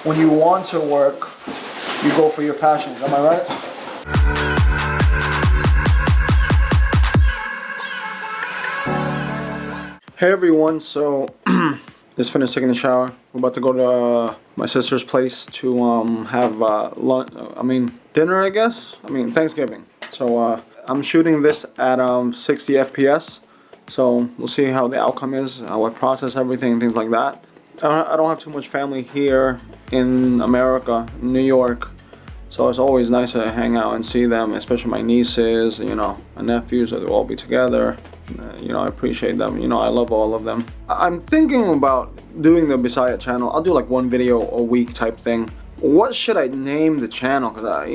when you want to work, you go for your passions. Am I right? Hey everyone, so just finished taking a shower. We're about to go to my sister's place to have lunch. Dinner, I guess. Thanksgiving. So I'm shooting this at 60 FPS. So we'll see how the outcome is, how I process everything, things like that. I don't have too much family here in America, New York. So it's always nice to hang out and see them, especially my nieces, my nephews, so they'll all be together. I appreciate them. I love all of them. I'm thinking about doing the Bisaya channel. I'll do like one video a week type thing. What should I name the channel? Because I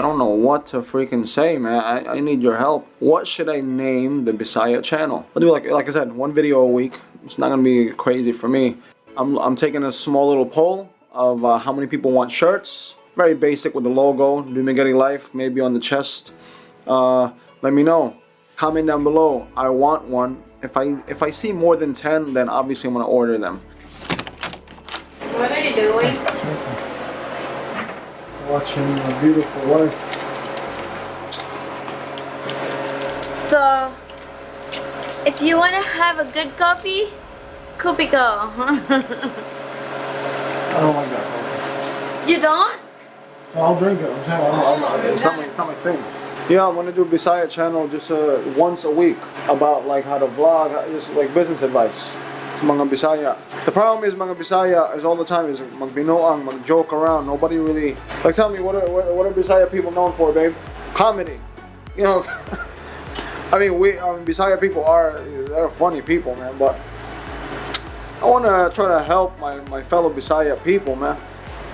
don't know what to freaking say, man. I need your help. What should I name the Bisaya channel? I'll do like I said, one video a week. It's not gonna be crazy for me. I'm taking a small little poll of how many people want shirts. Very basic with the logo, Dumigari Life, maybe on the chest. Let me know. Comment down below. I want one. If I see more than 10, then obviously I'm gonna order them. What are you doing? Watching a beautiful wife. So, if you want to have a good coffee, Kubiko. I don't like that coffee. You don't? Well, I'll drink it. I'm saying it's not my thing. Yeah, I'm gonna do Bisaya channel just once a week about like how to vlog, just like business advice to mga Bisaya. The problem is mga Bisaya is all the time is magbinoang, mag-joke around. Nobody really like tell me what are Bisaya people known for, babe? Comedy. Bisaya people they're funny people, man. But I wanna try to help my fellow Bisaya people, man.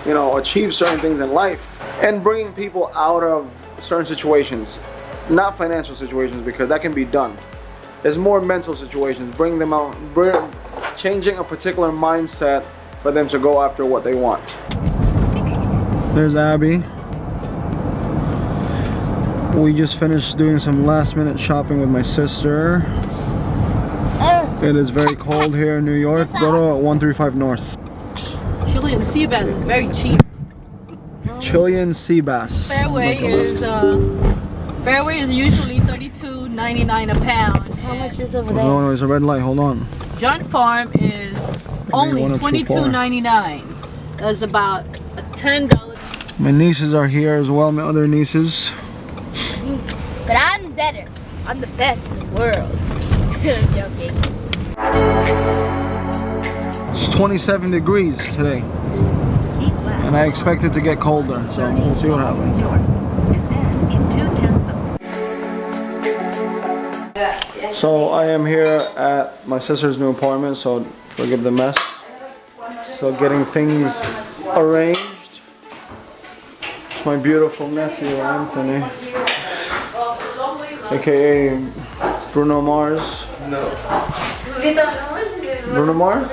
Achieve certain things in life and bringing people out of certain situations, not financial situations, because that can be done. There's more mental situations. Bring them out, changing a particular mindset for them to go after what they want. There's Abby. We just finished doing some last-minute shopping with my sister. It is very cold here in New York. Go to 135 North. Chilean sea bass is very cheap. Chilean sea bass. Fairway is usually $32.99 a pound. How much is over there? No, it's a red light. Hold on. John Farm is only $22.99. That's about a $10. My nieces are here as well. My other nieces. But I'm better. I'm the best in the world. I'm joking. It's 27 degrees today, and I expect it to get colder, so we'll see what happens. So I am here at my sister's new apartment, so forgive the mess. So getting things arranged. It's my beautiful nephew, Anthony, aka Bruno Mars. No. Bruno Mars?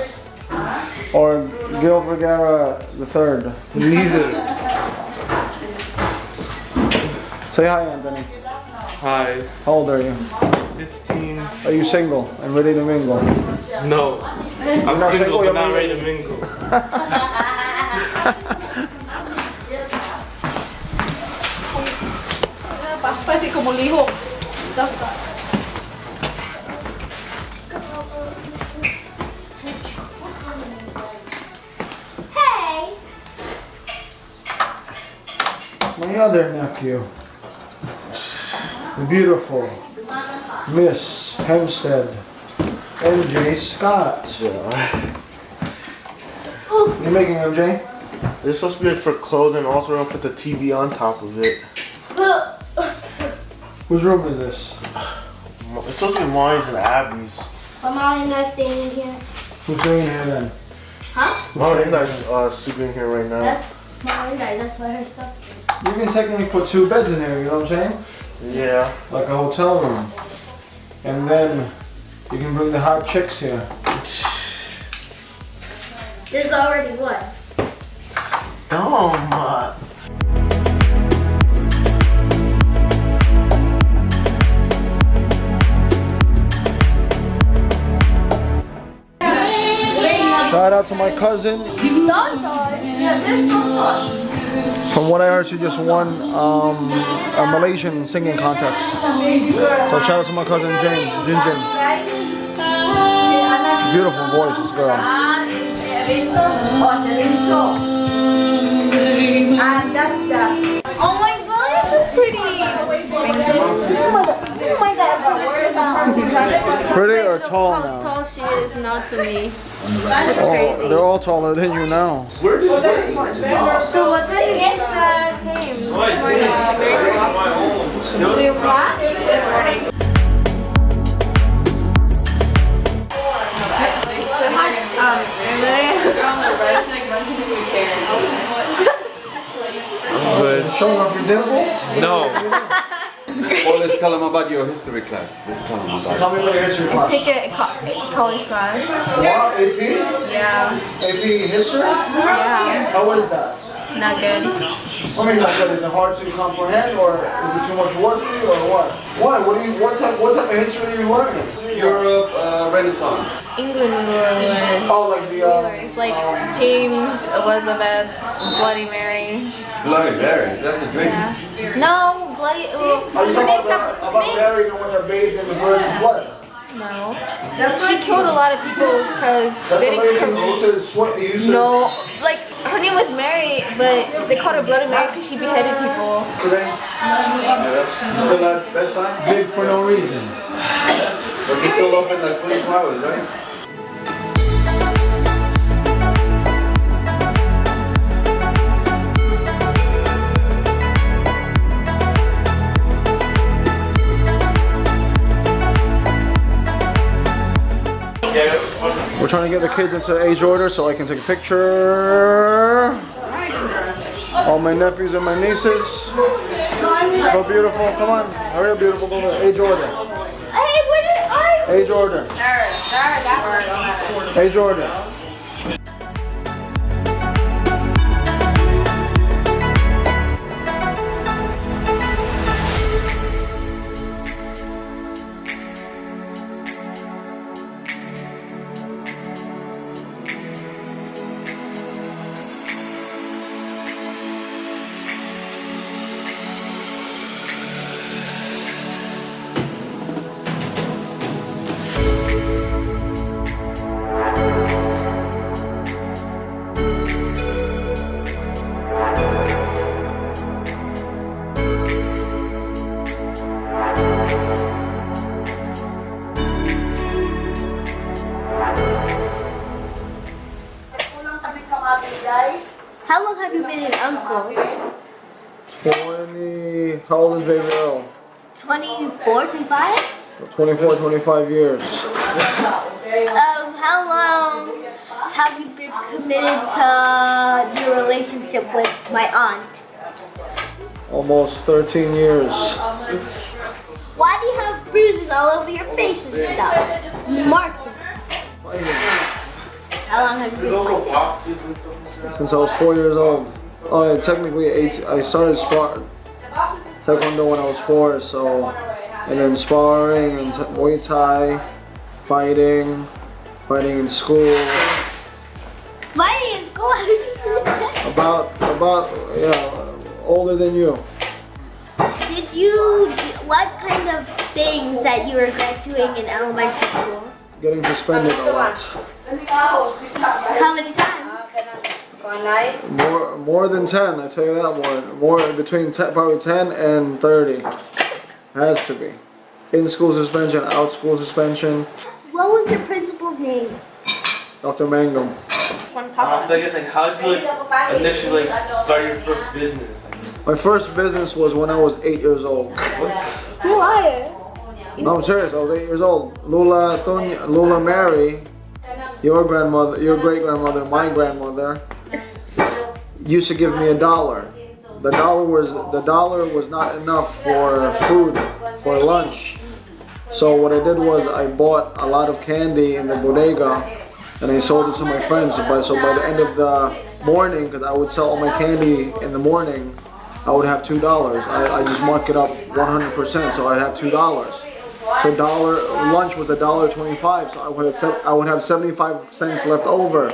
Or Gil Vergara III? Neither. Say hi, Anthony. Hi. How old are you? 15. Are you single and ready to mingle? No. I'm not single single, but not ready to mingle. My other nephew, the beautiful Miss Hempstead, MJ Scott. You making MJ? This is supposed to be for clothing. Also, we're gonna put the TV on top of it. Whose room is this? It's supposed to be Molly's and Abby's. But Molly and I staying in here. Who's staying here then? Huh? Molly and I sleeping here right now. That's Molly and I. That's why her stuff's in. You can technically put 2 beds in here, you know what I'm saying? Yeah. Like a hotel room. And then you can bring the hot chicks here. There's already one. Dumb. Shout out to my cousin. From what I heard, she just won a Malaysian singing contest. So shout out to my cousin Jin. Beautiful voice, this girl. And that's the. Oh my god, you're so pretty. Oh my god. Pretty or tall How now? tall she is now to me. That's crazy. They're all taller than you now. So what time you guys came? We what? Good. Showing off your dimples? No. Well, let's tell them about your history class. Let's tell them about Tell me about your history class. Take a college class. What? AP? Yeah. AP history? Yeah. How is that? Not good. I mean, not good. Is it hard to comprehend, or is it too much work for you, or what? Why? What type of history are you learning? Europe Renaissance. England was. Oh, like the Like James, Elizabeth, Bloody Mary. Bloody Mary. That's a drink. Yeah. No, Bloody. Are you talking about Mary when they're bathed in the Virgin's blood? No. She killed a lot of people because That's they the lady didn't. who used to swim. No, like her name was Mary, but they called her Bloody Mary because she beheaded people. Today, Still at Best Buy? big for no reason. But they still open like 24 hours, right? We're trying to get the kids into age order so I can take a picture. All my nephews and my nieces. So beautiful. Come on. Hurry up, beautiful. Go to age order. Hey, where did I? Age order. Sir, that word. Age order. How long have you been an uncle? 20. How old is baby Earl? 24, 25? 24, 25 years. How long have you been committed to your relationship with my aunt? Almost 13 years. Why do you have bruises all over your face and stuff? Marks. How long have you been fighting? Since I was 4 years old. Oh, yeah, technically 8. I started Taekwondo when I was 4, so. And then sparring and Muay Thai, fighting in school. Fighting in school? How did you do that? About, yeah, older than you. What kind of things that you regret doing in elementary school? Getting suspended a lot. How many times? More than 10, I tell you that more between 10, probably 10 and 30. Has to be. In school suspension, out school suspension. What was your principal's name? Dr. Mangum. So I guess like how did you like initially like start your first business? My first business was when I was 8 years old. You liar. No, I'm serious. I was 8 years old. Lula Mary, your grandmother, your great grandmother, my grandmother, used to give me $1. The dollar was not enough for food, for lunch. So what I did was I bought a lot of candy in the bodega and I sold it to my friends. So by the end of the morning, because I would sell all my candy in the morning, I would have $2. I just mark it up 100%, so I'd have $2. So lunch was $1.25, so I would have 75 cents left over.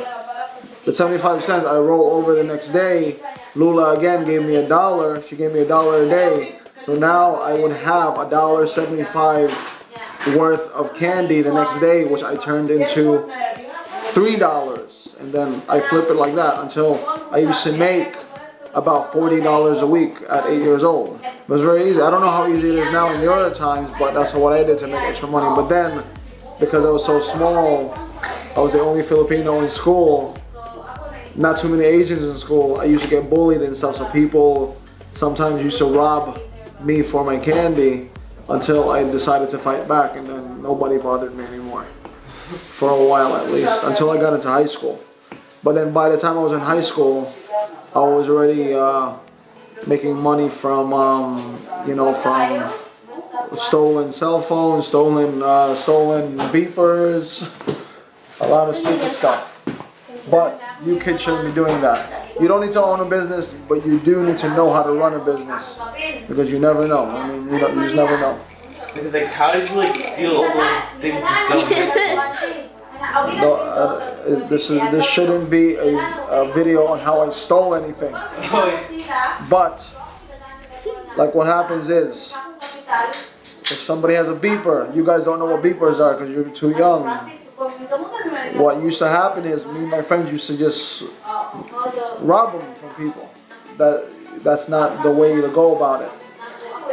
the 75 cents, I roll over the next day. Lula again gave me $1. She gave me $1 a day. So now I would have $1.75 worth of candy the next day, which I turned into $3. And then I flip it like that until I used to make about $40 a week at 8 years old. It was very easy. I don't know how easy it is now in your times, but that's what I did to make extra money. But then, because I was so small, I was the only Filipino in school, not too many Asians in school, I used to get bullied and stuff, so people sometimes used to rob me for my candy until I decided to fight back, and then nobody bothered me anymore. For a while at least, until I got into high school. But then by the time I was in high school, I was already making money from, from stolen cell phones, stolen beepers, a lot of stupid stuff. But you kids shouldn't be doing that. You don't need to own a business, but you do need to know how to run a business, because you never know. I mean, you just never know. Because like, how did you like steal all those things to sell? This shouldn't be a video on how I stole anything. But like, what happens is, if somebody has a beeper, you guys don't know what beepers are because you're too young. What used to happen is, me and my friends used to just rob them from people. That's not the way to go about it.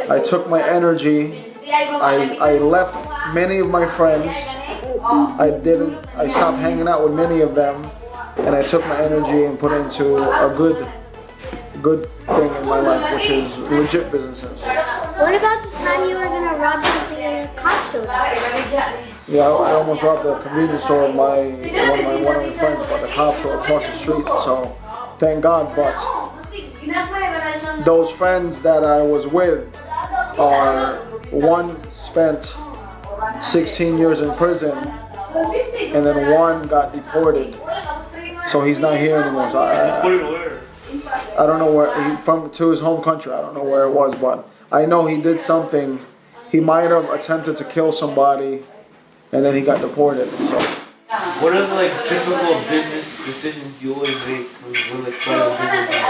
I took my energy. I left many of my friends. I stopped hanging out with many of them, and I took my energy and put it into a good thing in my life, which is legit businesses. What about the time you were gonna rob something in a cop showed up? Yeah, I almost robbed a convenience store of one of my friends, but the cops were across the street, so thank God. But those friends that I was with one spent 16 years in prison, and then one got deported, so he's not here anymore. So I don't know where to his home country. I don't know where it was, but I know he did something. He might have attempted to kill somebody, and then he got deported. So, what are the like typical business decisions you always make when like starting a business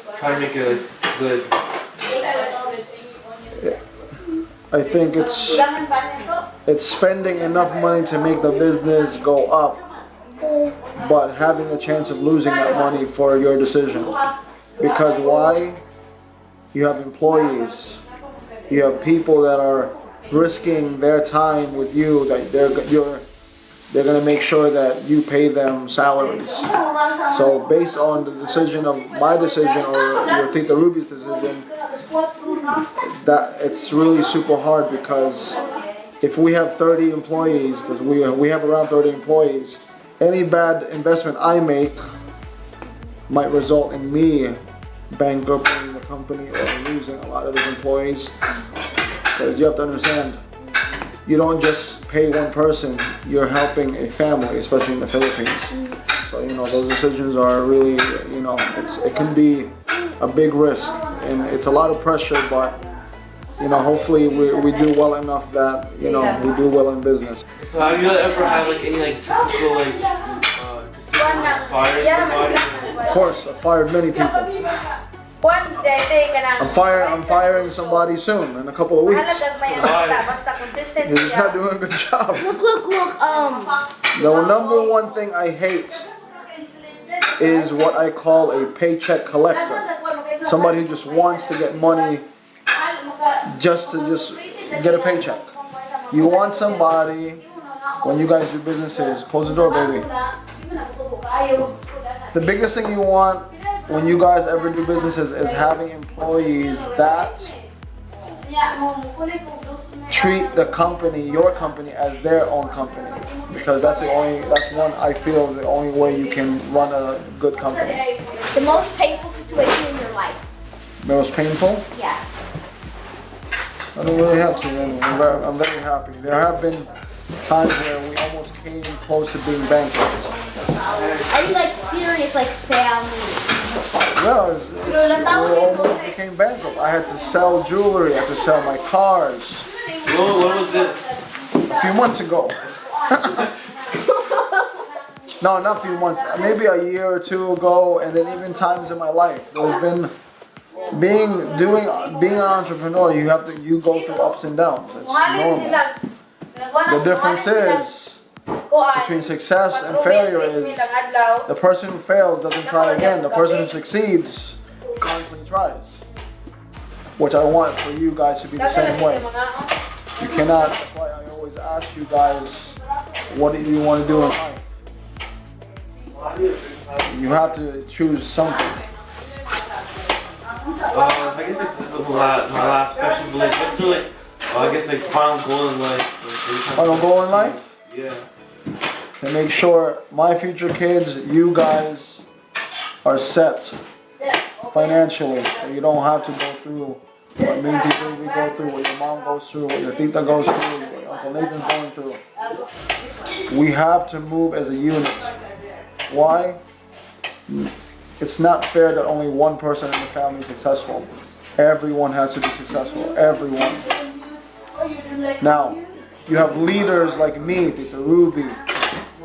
and trying to make it good? I think it's spending enough money to make the business go up, but having a chance of losing that money for your decision. Because why? You have employees. You have people that are risking their time with you, that they're going to make sure that you pay them salaries. So based on the decision of my decision or your Tita Ruby's decision, that it's really super hard, because if we have 30 employees, because we have around 30 employees, any bad investment I make might result in me bankrupting the company or losing a lot of those employees. Because you have to understand, you don't just pay one person, you're helping a family, especially in the Philippines. So, those decisions are really, it can be a big risk, and it's a lot of pressure, but, hopefully we do well enough that, we do well in business. So have you ever had like any like typical like decision like firing somebody? Of course, I've fired many people. I'm firing somebody soon, in a couple of weeks. You're just not doing a good job. Look. The number one thing I hate is what I call a paycheck collector. Somebody who just wants to get money just to get a paycheck. You want somebody, when you guys do businesses, close the door, baby. The biggest thing you want when you guys ever do businesses is having employees that treat the company, your company, as their own company, because that's one I feel is the only way you can run a good company. The most painful situation in your life. The most painful? Yeah. I don't really have to. I'm very happy. There have been times where we almost came close to being bankrupt. Are you like serious, like family? Yeah, we almost became bankrupt. I had to sell jewelry. I had to sell my cars. What was this? A few months ago. No, not a few months. Maybe a year or two ago, and then even times in my life. There's been being an entrepreneur. You go through ups and downs. It's normal. The difference is between success and failure is the person who fails doesn't try again. The person who succeeds constantly tries. Which I want for you guys to be the same way. You cannot. That's why I always ask you guys, what do you want to do in life? You have to choose something. I guess like this is my last question, but like what's your like I guess like final goal in life? Final goal in life? Yeah. To make sure my future kids, you guys, are set financially, so you don't have to go through what me and people we go through, what your mom goes through, what your tita goes through, what your Uncle Nathan's going through. We have to move as a unit. Why? It's not fair that only one person in the family is successful. Everyone has to be successful. Everyone. Now, you have leaders like me, Tita Ruby,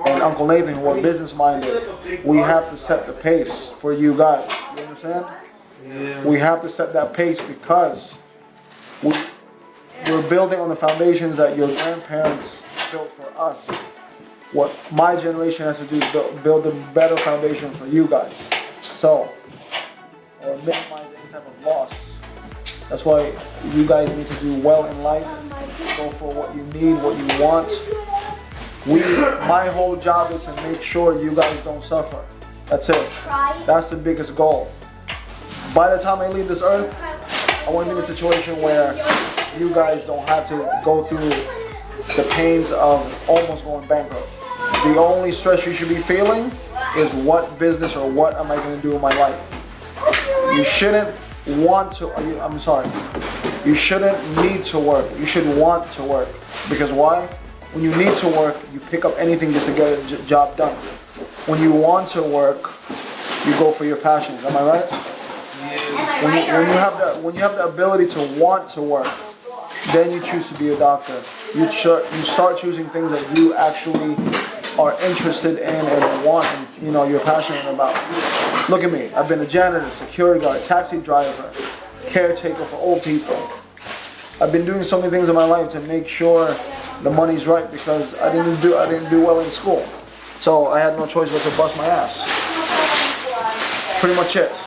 and Uncle Nathan who are business minded. We have to set the pace for you guys. You understand? Yeah. We have to set that pace because we're building on the foundations that your grandparents built for us. What my generation has to do is build a better foundation for you guys. So, or minimize any type of loss. That's why you guys need to do well in life. Go for what you need, what you want. My whole job is to make sure you guys don't suffer. That's it. That's the biggest goal. By the time I leave this earth, I want to be in a situation where you guys don't have to go through the pains of almost going bankrupt. The only stress you should be feeling is what business or what am I going to do in my life. You shouldn't want to, you shouldn't need to work. You should want to work. Because why? When you need to work, you pick up anything just to get a job done. When you want to work, you go for your passions. Am I right? When you have the ability to want to work, then you choose to be a doctor. You start choosing things that you actually are interested in and want, and you're passionate about. Look at me. I've been a janitor, security guard, taxi driver, caretaker for old people. I've been doing so many things in my life to make sure the money's right because I didn't do well in school. So I had no choice but to bust my ass. Pretty much it.